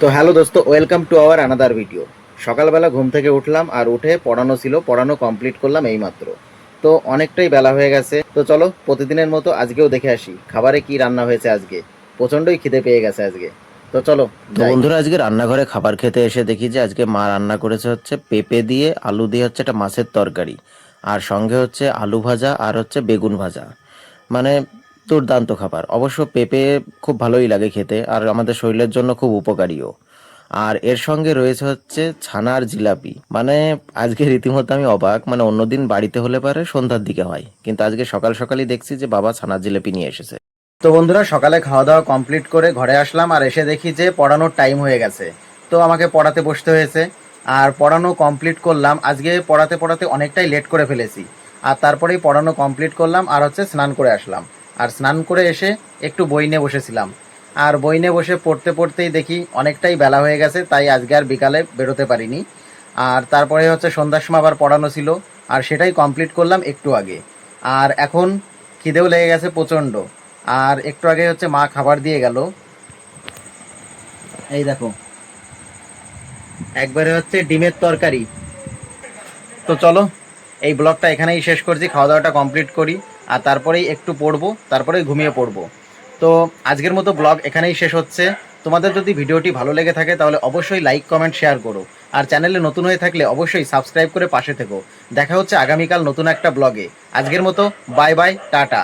তো হ্যালো দোস্ত, welcome to our another video. সকালবেলা ঘুম থেকে উঠলাম আর উঠে পড়ানো ছিল, পড়ানো কমপ্লিট করলাম এইমাত্র। তো অনেকটাই বেলা হয়ে গেছে, তো চলো প্রতিদিনের মতো আজকেও দেখে আসি খাবারে কি রান্না হয়েছে আজকে। প্রচণ্ডই খিদে পেয়ে গেছে আজকে, তো চলো তো যাই। বন্ধুরা, আজকে রান্নাঘরে খাবার খেতে এসে দেখি যে আজকে মা রান্না করেছে হচ্ছে পেঁপে দিয়ে আলু দিয়ে হচ্ছে একটা মাছের তরকারি, আর সঙ্গে হচ্ছে আলু ভাজা আর হচ্ছে বেগুন ভাজা। মানে দুর্দান্ত খাবার। অবশ্য পেঁপে খুব ভালোই লাগে খেতে, আর আমাদের শরীরের জন্য খুব উপকারীও। আর এর সঙ্গে রয়েছে হচ্ছে ছানার জিলাপি। মানে আজকে রীতিমতো আমি অবাক, মানে অন্যদিন বাড়িতে হলে পারে সন্ধ্যার দিকে হয়, কিন্তু আজকে সকাল সকালই দেখছি যে বাবা ছানার জিলাপি নিয়ে এসেছে। তো বন্ধুরা, সকালে খাওয়া দাওয়া কমপ্লিট করে ঘরে আসলাম আর এসে দেখি যে পড়ানোর টাইম হয়ে গেছে। তো আমাকে পড়াতে বসতে হয়েছে, আর পড়ানো কমপ্লিট করলাম। আজকে পড়াতে পড়াতে অনেকটাই লেট করে ফেলেছি, আর তারপরেই পড়ানো কমপ্লিট করলাম আর হচ্ছে স্নান করে আসলাম। আর স্নান করে এসে একটু বই নিয়ে বসেছিলাম, আর বই নিয়ে বসে পড়তে পড়তেই দেখি অনেকটাই বেলা হয়ে গেছে, তাই আজকে আর বিকালে বেরোতে পারিনি। আর তারপরে হচ্ছে সন্ধ্যার সময় আবার পড়ানো ছিল, আর সেটাই কমপ্লিট করলাম একটু আগে। আর এখন খিদেও লেগে গেছে প্রচণ্ড। আর একটু আগে হচ্ছে মা খাবার দিয়ে গেল, এই দেখো, একবারে হচ্ছে ডিমের তরকারি। তো চলো এই ব্লগটা এখানেই শেষ করছি, খাওয়া দাওয়াটা কমপ্লিট করি আর তারপরেই একটু পড়বো, তারপরেই ঘুমিয়ে পড়বো। তো আজকের মতো ব্লগ এখানেই শেষ হচ্ছে। তোমাদের যদি ভিডিওটি ভালো লেগে থাকে তাহলে অবশ্যই লাইক কমেন্ট শেয়ার করো, আর চ্যানেলে নতুন হয়ে থাকলে অবশ্যই সাবস্ক্রাইব করে পাশে থেকো। দেখা হচ্ছে আগামীকাল নতুন একটা ব্লগে। আজকের মতো বাই বাই, টাটা।